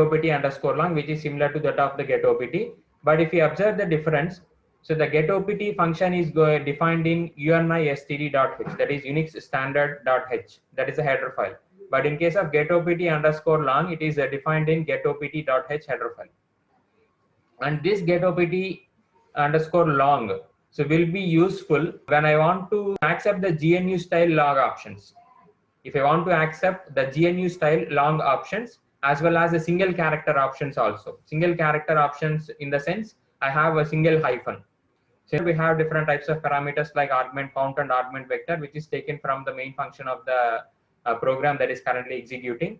getOpt underscore long, which is similar to that of the getOpt. But if you observe the difference, so the getOpt function is defined in unistd.h, that is Unix standard.h, that is a header file. But in case of getOpt underscore long, it is defined in getopt.h header file. And this getOpt underscore long so will be useful when I want to accept the GNU style log options. If I want to accept the GNU style long options as well as the single character options also. Single character options in the sense I have a single hyphen. So we have different types of parameters like argument count and argument vector, which is taken from the main function of the program that is currently executing.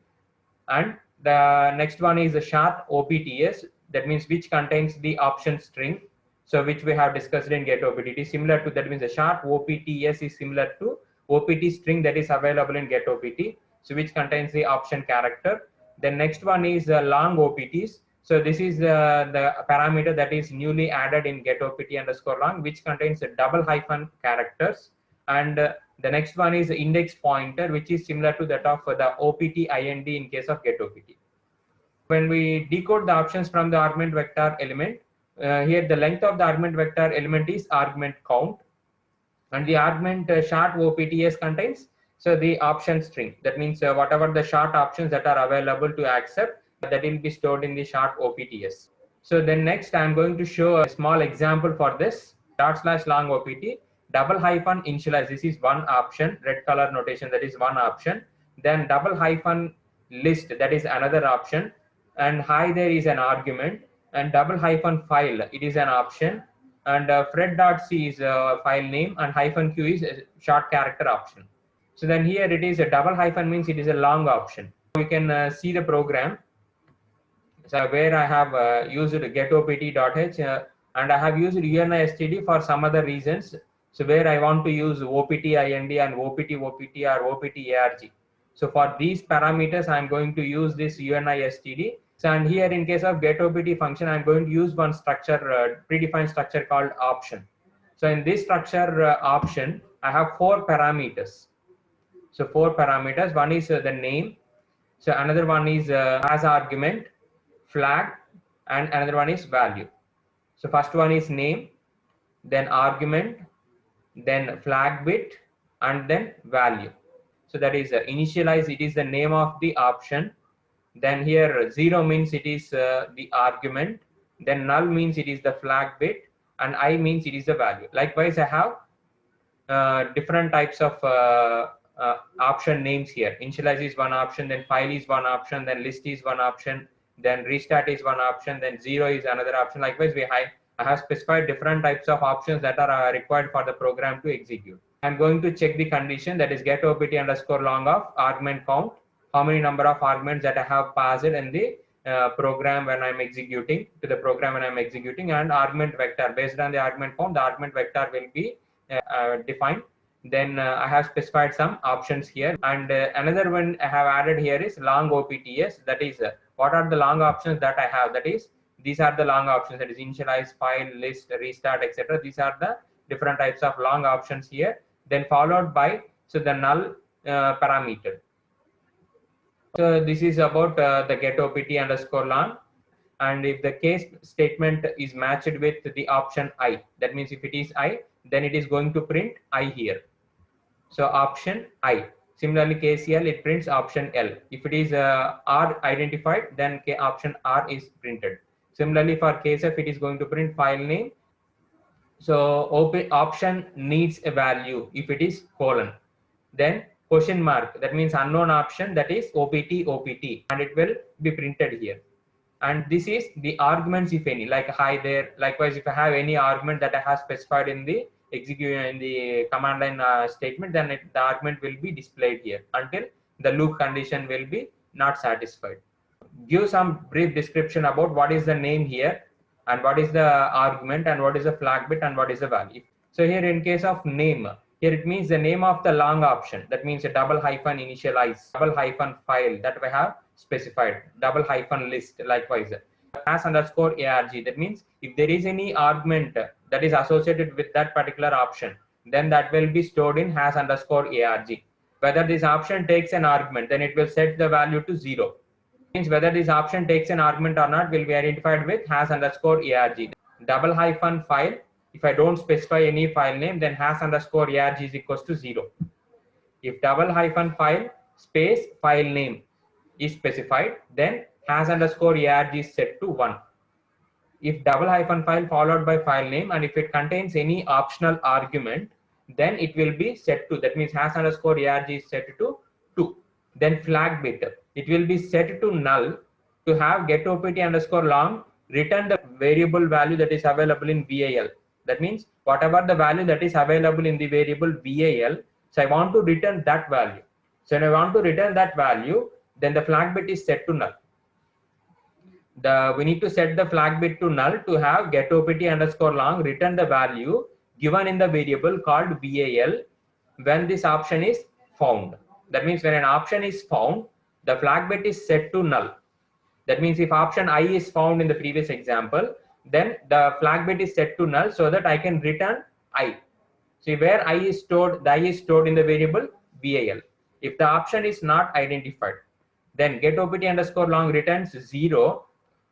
And the next one is the short OPTS, that means which contains the option string. So which we have discussed in getOpt. It is similar to, that means the short OPTS is similar to OPT string that is available in getOpt, so which contains the option character. The next one is long OPTs. So this is the parameter that is newly added in getOpt underscore long, which contains a double hyphen characters. And the next one is the index pointer, which is similar to that of the OPT-IND in case of getOpt. When we decode the options from the argument vector element, here the length of the argument vector element is argument count, and the argument short OPTS contains so the option string. That means whatever the short options that are available to accept, that will be stored in the short OPTS. So then next I'm going to show a small example for this /long OPT. Double hyphen initialize, this is one option, red color notation, that is one option. Then double hyphen list, that is another option, and hi there is an argument, and double hyphen file, it is an option, and fred.c is file name, and hyphen q is a short character option. So then here it is a double hyphen means it is a long option. We can see the program. So where I have used getOpt.h and I have used unistd for some other reasons. So where I want to use OPT-IND and OPT-OPT or OPT-ARG. So for these parameters, I'm going to use this unistd. So and here in case of getOpt function, I'm going to use one structure, predefined structure called option. So in this structure option, I have 4 parameters. So 4 parameters. One is the name. So another one is as argument, flag, and another one is value. So first one is name, then argument, then flag bit, and then value. So that is initialize, it is the name of the option. Then here 0 means it is the argument. Then null means it is the flag bit, and I means it is the value. Likewise, I have different types of option names here. Initialize is one option, then file is one option, then list is one option, then restart is one option, then 0 is another option. Likewise, I have specified different types of options that are required for the program to execute. I'm going to check the condition, that is getOpt underscore long of argument count, how many number of arguments that I have passed in the program when I'm executing, to the program when I'm executing, and argument vector. Based on the argument count, the argument vector will be defined. Then I have specified some options here, and another one I have added here is long OPTS. That is what are the long options that I have, that is these are the long options, that is initialize, file, list, restart, etc. These are the different types of long options here. Then followed by so the null parameter. So this is about the getOpt underscore long. And if the case statement is matched with the option I, that means if it is I, then it is going to print I here. So option I. Similarly, KCL, it prints option L. If it is R identified, then option R is printed. Similarly, for KSF, it is going to print file name. So option needs a value if it is colon. Then question mark, that means unknown option, that is OPT, and it will be printed here. And this is the arguments, if any, like hi there. Likewise, if I have any argument that I have specified in the execution in the command line statement, then the argument will be displayed here until the loop condition will be not satisfied. Give some brief description about what is the name here, and what is the argument, and what is the flag bit, and what is the value. So here in case of name, here it means the name of the long option. That means a double hyphen initialize, double hyphen file that we have specified, double hyphen list. Likewise, as underscore arg. That means if there is any argument that is associated with that particular option, then that will be stored in has underscore arg. Whether this option takes an argument, then it will set the value to 0. Means whether this option takes an argument or not will be identified with hash underscore arg. Double hyphen file, if I don't specify any file name, then hash underscore arg is equals to 0. If double hyphen file space file name is specified, then hash underscore arg is set to 1. If double hyphen file followed by file name, and if it contains any optional argument, then it will be set to, that means hash underscore arg is set to 2. Then flag bit, it will be set to null to have get opt underscore long return the variable value that is available in VAL. That means whatever the value that is available in the variable VAL, so I want to return that value. So when I want to return that value, then the flag bit is set to null. We need to set the flag bit to null to have get opt underscore long return the value given in the variable called VAL when this option is found. That means when an option is found, the flag bit is set to null. That means if option I is found in the previous example, then the flag bit is set to null so that I can return I. See where I is stored, the I is stored in the variable VAL. If the option is not identified, then get opt underscore long returns 0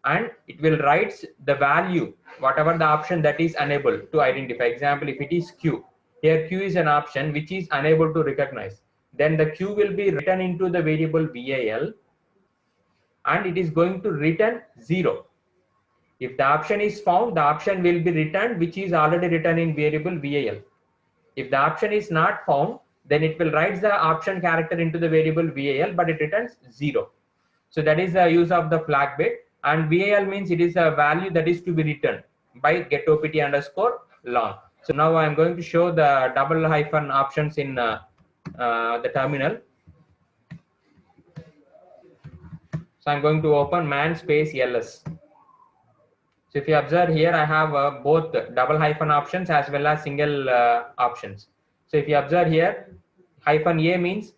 and it will write the value, whatever the option that is unable to identify. Example, if it is Q, here Q is an option which is unable to recognize. Then the Q will be written into the variable VAL and it is going to return 0. If the option is found, the option will be returned which is already written in variable VAL. If the option is not found, then it will write the option character into the variable VAL, but it returns 0. So that is the use of the flag bit, and VAL means it is a value that is to be returned by get opt underscore long. So now I am going to show the double hyphen options in the terminal. So I'm going to open man space ls. So if you observe here, I have both double hyphen options as well as single options. So if you observe here, hyphen A means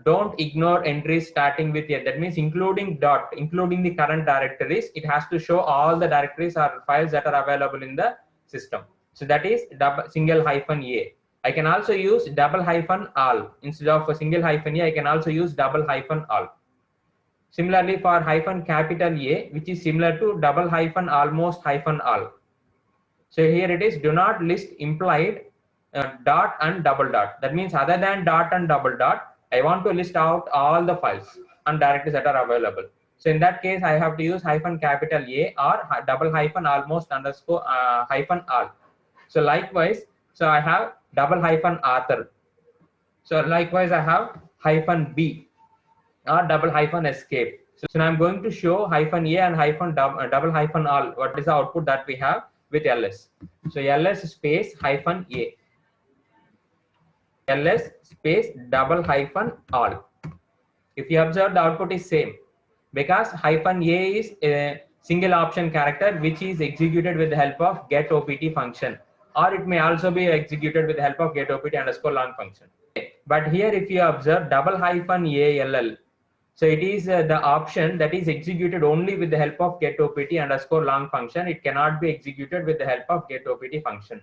don't ignore entries starting with A. That means including dot, including the current directories, it has to show all the directories or files that are available in the system. So that is double, single hyphen A. I can also use double hyphen all. Instead of a single hyphen A, I can also use double hyphen all. Similarly for hyphen capital A, which is similar to double hyphen almost hyphen all. So here it is, do not list implied dot and double dot. That means other than dot and double dot, I want to list out all the files and directories that are available. So in that case, I have to use hyphen capital A or double hyphen almost underscore hyphen all. So likewise, so I have double hyphen author. So likewise, I have hyphen B or double hyphen escape. So now I'm going to show hyphen A and hyphen double hyphen all. What is the output that we have with ls? So ls space hyphen A, ls space double hyphen all. If you observe, the output is same because hyphen A is a single option character which is executed with the help of get opt function, or it may also be executed with the help of get opt underscore long function. But here if you observe double hyphen ALL, so it is the option that is executed only with the help of get opt underscore long function. It cannot be executed with the help of get opt function.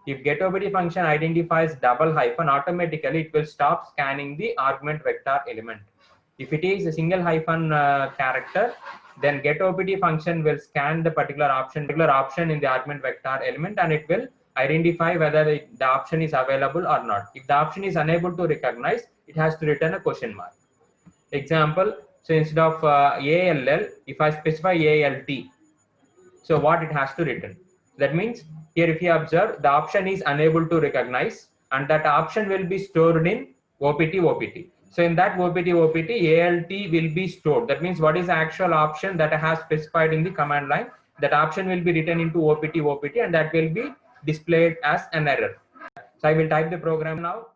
If get opt function identifies double hyphen, automatically it will stop scanning the argument vector element. If it is a single hyphen character, then get opt function will scan the particular option in the argument vector element, and it will identify whether the option is available or not. If the option is unable to recognize, it has to return a question mark. Example, so instead of ALL, if I specify ALT, so what it has to return? That means here if you observe, the option is unable to recognize, and that option will be stored in OPT. So in that OPT, ALT will be stored. That means what is the actual option that I have specified in the command line? That option will be written into OPT, and that will be displayed as an error. So I will type the program now.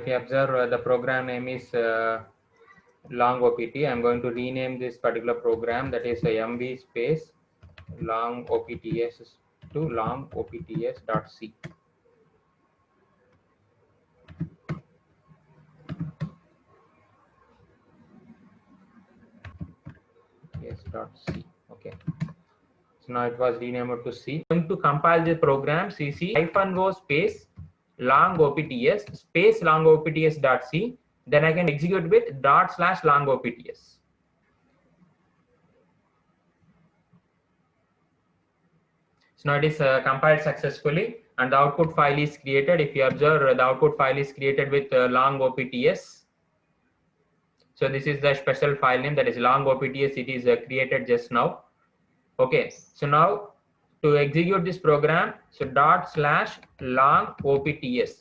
if you observe, the program name is long OPT. I'm going to rename this particular program, that is MV space long OPTS to long OPTS.c. Yes.c. Okay. So now it was renamed to C. I'm going to compile the program cc -o space long OPTS space long OPTS.c. Then I can execute with /long OPTS. So now it is compiled successfully and the output file is created. If you observe, the output file is created with long OPTS. So this is the special file name, that is long OPTS. It is created just now. Okay, so now to execute this program, so /long OPTS.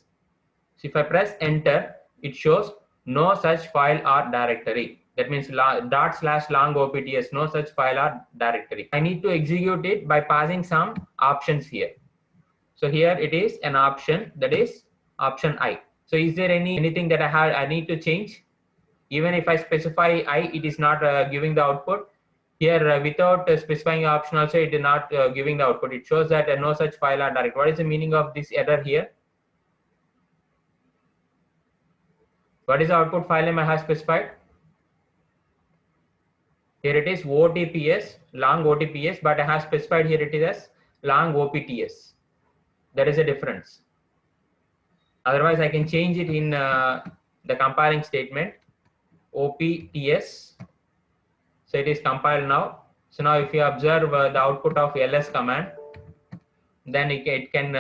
So if I press enter, it shows no such file or directory. That means /long OPTS, no such file or directory. I need to execute it by passing some options here. So here it is an option, that is option I. So is there anything that I need to change? Even if I specify I, it is not giving the output. Here without specifying option also, it is not giving the output. It shows that no such file or directory. What is the meaning of this error here? What is the output file name I have specified? Here it is OTPS, long OTPS, but I have specified here it is as long OPTS. There is a difference. Otherwise, I can change it in the compiling statement, OPTS. So it is compiled now. So now if you observe the output of ls command, then it can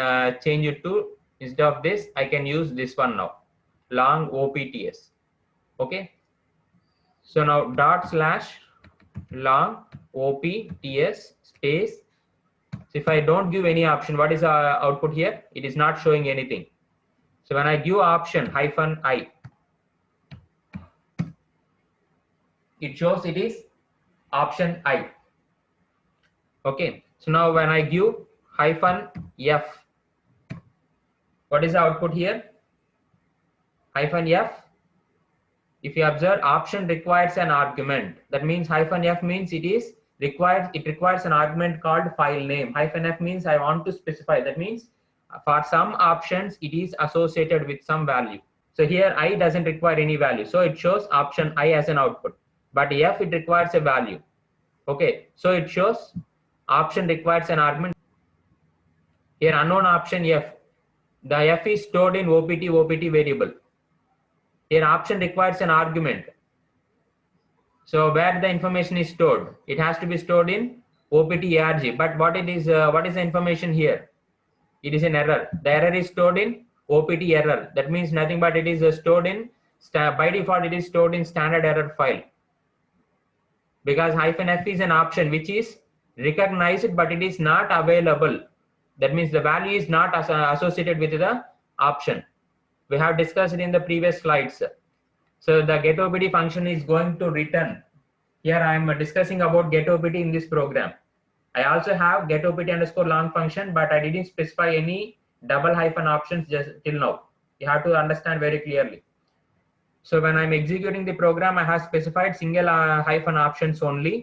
change it to, instead of this, I can use this one now, long OPTS. Okay. So now /long OPTS space. So if I don't give any option, what is our output here? It is not showing anything. So when I give option -I, it shows it is option I. Okay. So now when I give -f, what is the output here? -f. If you observe, option requires an argument. That means -f means it requires an argument called file name. -f means I want to specify. That means for some options it is associated with some value. So here I doesn't require any value. So it shows option I as an output. But f, it requires a value. Okay. So it shows option requires an argument. Here unknown option f. The f is stored in OPT variable. Here option requires an argument. So where the information is stored, it has to be stored in OPT-ARG. But what is the information here? It is an error. The error is stored in OPT error. That means nothing but it is stored in, by default it is stored in standard error file. Because -f is an option which is recognized but it is not available. That means the value is not associated with the option. We have discussed it in the previous slides. So the getOPT function is going to return. Here I am discussing about getOPT in this program. I also have getOPT_long function, but I didn't specify any double hyphen options just till now. You have to understand very clearly. So when I'm executing the program, I have specified single hyphen options only.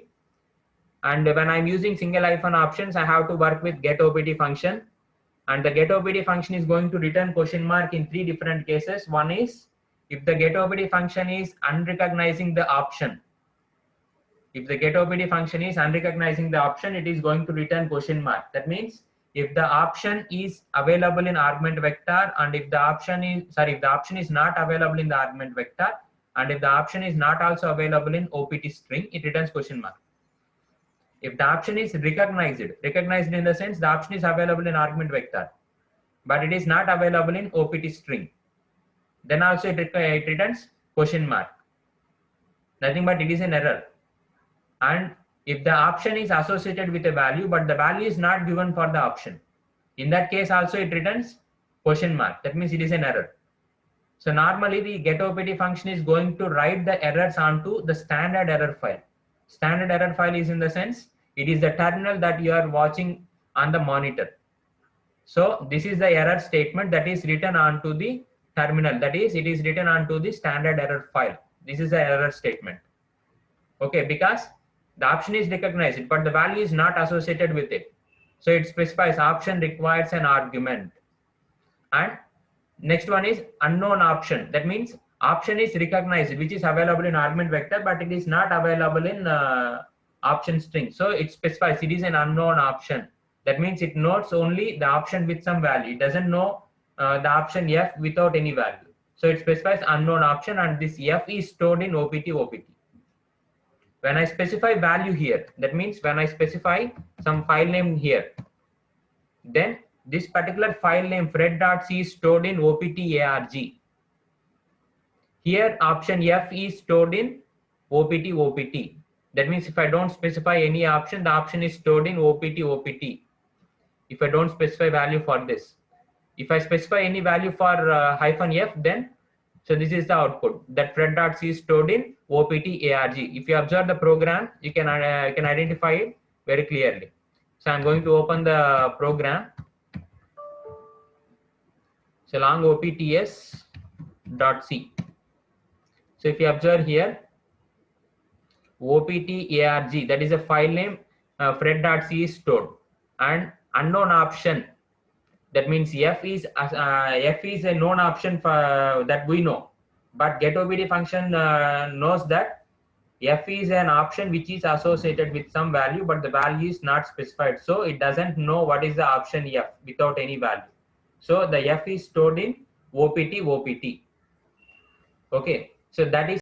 And when I'm using single hyphen options, I have to work with getOPT function. And the getOPT function is going to return question mark in 3 different cases. One is if the getOPT function is unrecognizing the option. If the getOPT function is unrecognizing the option, it is going to return question mark. That means if the option is available in argument vector, and if the option is not available in the argument vector, and if the option is not also available in OPT string, it returns question mark. If the option is recognized in the sense the option is available in argument vector, but it is not available in OPT string, then also it returns question mark. Nothing but it is an error. And if the option is associated with a value, but the value is not given for the option, in that case also it returns question mark. That means it is an error. So normally the getOPT function is going to write the errors onto the standard error file. Standard error file is in the sense it is the terminal that you are watching on the monitor. So this is the error statement that is written onto the terminal, that is it is written onto the standard error file. This is the error statement. Okay, because the option is recognized but the value is not associated with it, so it specifies option requires an argument. And next one is unknown option. That means option is recognized which is available in argument vector but it is not available in option string, so it specifies it is an unknown option. That means it notes only the option with some value, it doesn't know the option F without any value, so it specifies unknown option, and this F is stored in OPT. When I specify value here, that means when I specify some file name here, then this particular file name fred.c is stored in OPT-ARG. Here option F is stored in OPT. That means if I don't specify any option, the option is stored in OPT. If I don't specify value for this, if I specify any value for -F, then so this is the output that fred.c is stored in OPT-ARG. If you observe the program, you can identify it very clearly. So I'm going to open the program. So long OPTS.c. So if you observe here, OPT-ARG, that is a file name, fred.c is stored, and unknown option, that means F is a known option for that we know, but getOPT function knows that F is an option which is associated with some value, but the value is not specified, so it doesn't know what is the option F without any value. So the F is stored in OPT. Okay, so that is